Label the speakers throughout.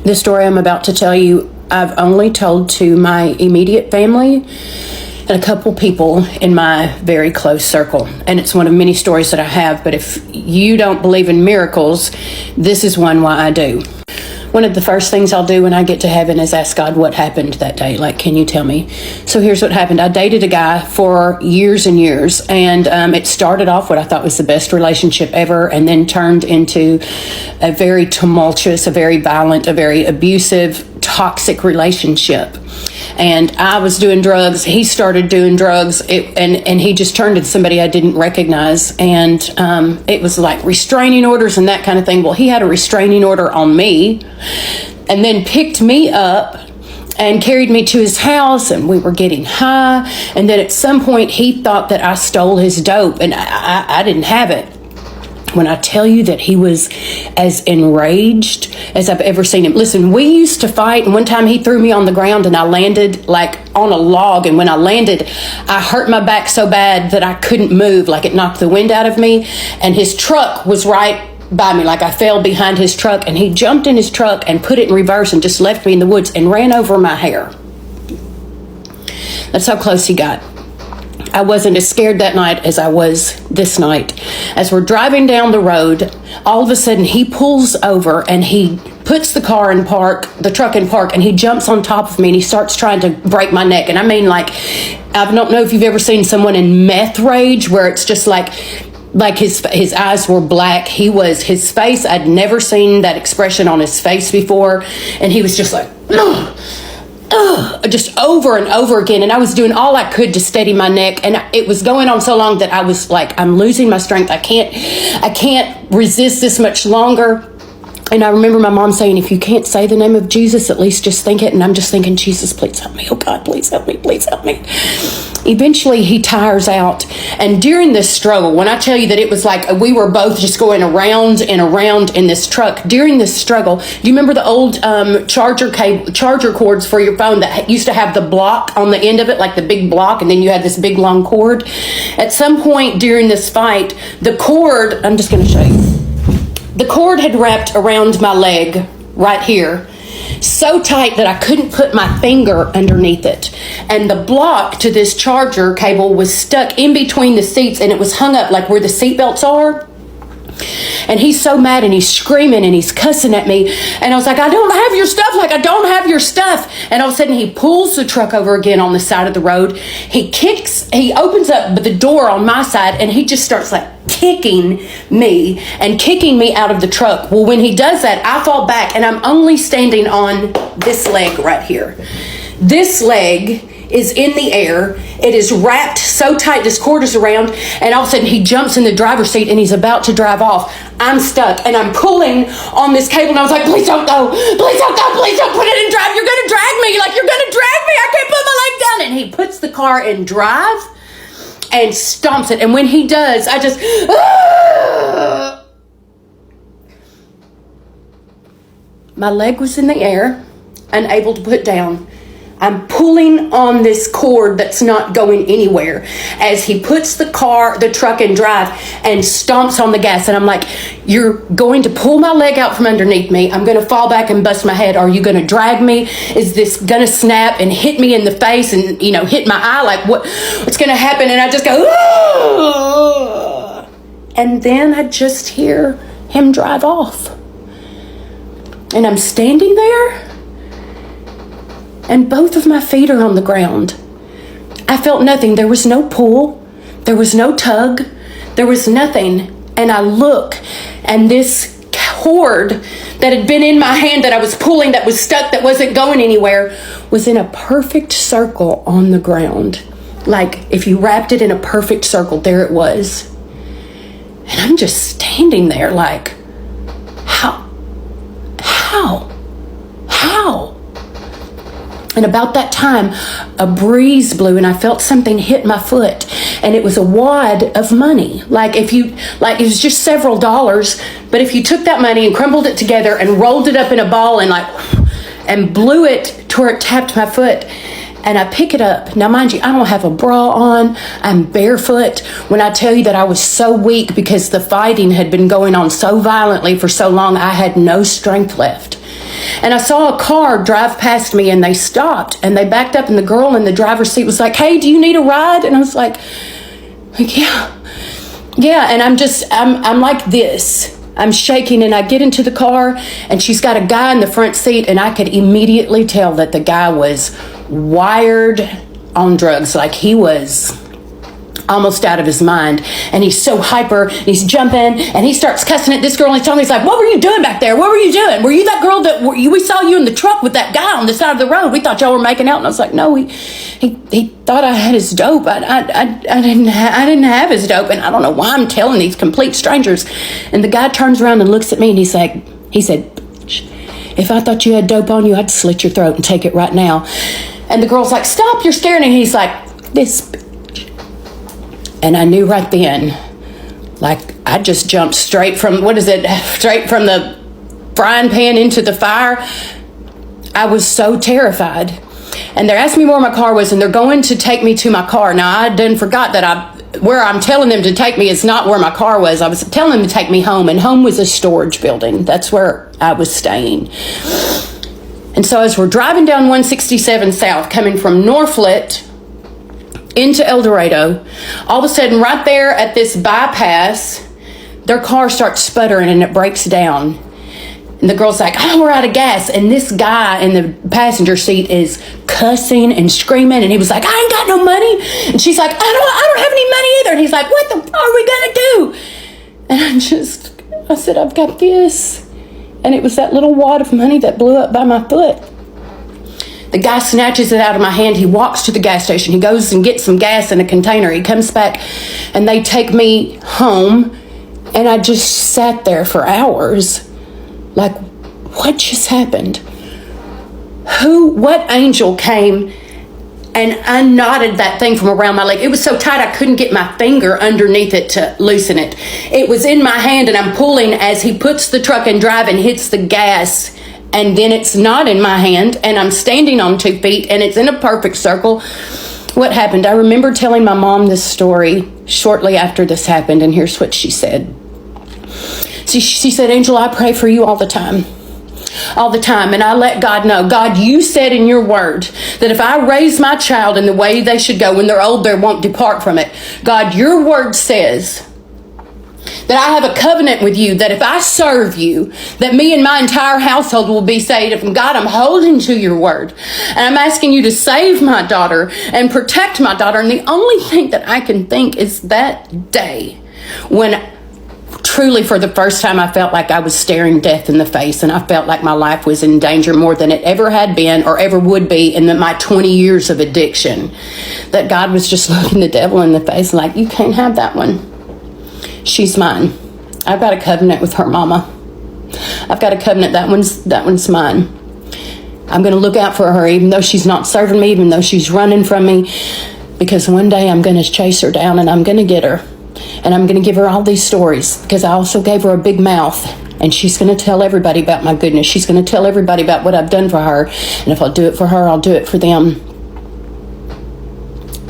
Speaker 1: The story I'm about to tell you, I've only told to my immediate family and a couple people in my very close circle. And it's one of many stories that I have, but if you don't believe in miracles, this is one why I do. One of the first things I'll do when I get to heaven is ask God what happened that day. Like, can you tell me? So here's what happened. I dated a guy for years and years, and it started off what I thought was the best relationship ever, and then turned into a very tumultuous, a very violent, a very abusive, toxic relationship. And I was doing drugs. He started doing drugs, and he just turned into somebody I didn't recognize. And it was like restraining orders and that kind of thing. Well, he had a restraining order on me, and then picked me up and carried me to his house, and we were getting high. And then at some point, he thought that I stole his dope, and I didn't have it. When I tell you that he was as enraged as I've ever seen him. Listen, we used to fight, and one time he threw me on the ground and I landed like on a log, and when I landed, I hurt my back so bad that I couldn't move, like it knocked the wind out of me, and his truck was right by me, like I fell behind his truck, and he jumped in his truck and put it in reverse and just left me in the woods and ran over my hair. That's how close he got. I wasn't as scared that night as I was this night. As we're driving down the road, all of a sudden he pulls over and he puts the truck in park, and he jumps on top of me and he starts trying to break my neck. And I mean, like, I don't know if you've ever seen someone in meth rage where it's just like his eyes were black. His face, I'd never seen that expression on his face before. And he was just like, just over and over again. And I was doing all I could to steady my neck, and it was going on so long that I was like, I'm losing my strength. I can't resist this much longer. And I remember my mom saying, if you can't say the name of Jesus, at least just think it. And I'm just thinking, Jesus, please help me. Oh God, please help me. Please help me. Eventually he tires out. And during this struggle, when I tell you that it was like we were both just going around and around in this truck, during this struggle, do you remember the old charger cords for your phone that used to have the block on the end of it, like the big block, and then you had this big long cord? At some point during this fight, the cord, I'm just going to show you. The cord had wrapped around my leg right here, so tight that I couldn't put my finger underneath it. And the block to this charger cable was stuck in between the seats, and it was hung up like where the seat belts are. And he's so mad, and he's screaming and he's cussing at me. And I was like, I don't have your stuff. Like, I don't have your stuff. And all of a sudden he pulls the truck over again on the side of the road. He opens up the door on my side, and he just starts like kicking me out of the truck. Well, when he does that, I fall back, and I'm only standing on this leg right here. This leg is in the air. It is wrapped so tight, this cord is around, and all of a sudden he jumps in the driver's seat and he's about to drive off. I'm stuck and I'm pulling on this cable, and I was like, please don't go. Please don't go. Please don't put it in drive. You're going to drag me. Like, you're going to drag me. I can't put my leg down. And he puts the car in drive and stomps it. And when he does, I just, my leg was in the air, unable to put down. I'm pulling on this cord that's not going anywhere as he puts the truck in drive and stomps on the gas. And I'm like, you're going to pull my leg out from underneath me. I'm going to fall back and bust my head. Are you going to drag me? Is this going to snap and hit me in the face and, hit my eye? Like, what's going to happen? And I just go, ah! And then I just hear him drive off. And I'm standing there, and both of my feet are on the ground. I felt nothing. There was no pull. There was no tug. There was nothing. And I look, and this cord that had been in my hand that I was pulling, that was stuck, that wasn't going anywhere, was in a perfect circle on the ground. Like if you wrapped it in a perfect circle, there it was. And I'm just standing there like, how? And about that time, a breeze blew, and I felt something hit my foot, and it was a wad of money. It was just several dollars, but if you took that money and crumbled it together and rolled it up in a ball and blew it to where it tapped my foot, And I pick it up. Now, mind you, I don't have a bra on. I'm barefoot. When I tell you that I was so weak because the fighting had been going on so violently for so long, I had no strength left. And I saw a car drive past me, and they stopped and they backed up, and the girl in the driver's seat was like, "Hey, do you need a ride?" And I was like, yeah. And I'm like this. I'm shaking, and I get into the car, and she's got a guy in the front seat, and I could immediately tell that the guy was wired on drugs. Like, he was almost out of his mind, and he's so hyper, and he's jumping, and he starts cussing at this girl, and he's telling me, he's like, "What were you doing back there? What were you doing? Were you that girl that we saw you in the truck with that guy on the side of the road? We thought y'all were making out." And I was like, "No, he thought I had his dope. I didn't have his dope." And I don't know why I'm telling these complete strangers. And the guy turns around and looks at me, and he said, "If I thought you had dope on you, I'd slit your throat and take it right now." And the girl's like, "Stop, you're staring." And he's like, "This bitch." And I knew right then, like, I just jumped straight from the frying pan into the fire. I was so terrified. And they're asking me where my car was, and they're going to take me to my car. Now, I done forgot that where I'm telling them to take me is not where my car was. I was telling them to take me home, and home was a storage building. That's where I was staying. And so as we're driving down 167 South, coming from Norflet into El Dorado, all of a sudden, right there at this bypass, their car starts sputtering and it breaks down. And the girl's like, "Oh, we're out of gas." And this guy in the passenger seat is cussing and screaming. And he was like, "I ain't got no money." And she's like, I don't have any money either." And he's like, "What the are we gonna do?" And I said, "I've got this." And it was that little wad of money that blew up by my foot. The guy snatches it out of my hand. He walks to the gas station. He goes and gets some gas in a container. He comes back, and they take me home. And I just sat there for hours. Like, what just happened? What angel came and unknotted that thing from around my leg? It was so tight I couldn't get my finger underneath it to loosen it. It was in my hand, and I'm pulling as he puts the truck in drive and hits the gas. And then it's not in my hand, and I'm standing on 2 feet, and it's in a perfect circle. What happened? I remember telling my mom this story shortly after this happened, and here's what she said. She said, "Angel, I pray for you all the time. All the time. And I let God know, God, you said in your word that if I raise my child in the way they should go, when they're old, they won't depart from it. God, your word says that I have a covenant with you, that if I serve you, that me and my entire household will be saved. And God, I'm holding to your word. And I'm asking you to save my daughter and protect my daughter." And the only thing that I can think is that day when truly for the first time I felt like I was staring death in the face, and I felt like my life was in danger more than it ever had been or ever would be in my 20 years of addiction. That God was just looking the devil in the face like, "You can't have that one. She's mine. I've got a covenant with her mama. I've got a covenant. That one's mine. I'm going to look out for her, even though she's not serving me, even though she's running from me, because one day I'm going to chase her down, and I'm going to get her, and I'm going to give her all these stories, because I also gave her a big mouth, and she's going to tell everybody about my goodness. She's going to tell everybody about what I've done for her, and if I'll do it for her, I'll do it for them."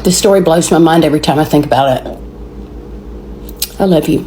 Speaker 1: This story blows my mind every time I think about it. I love you.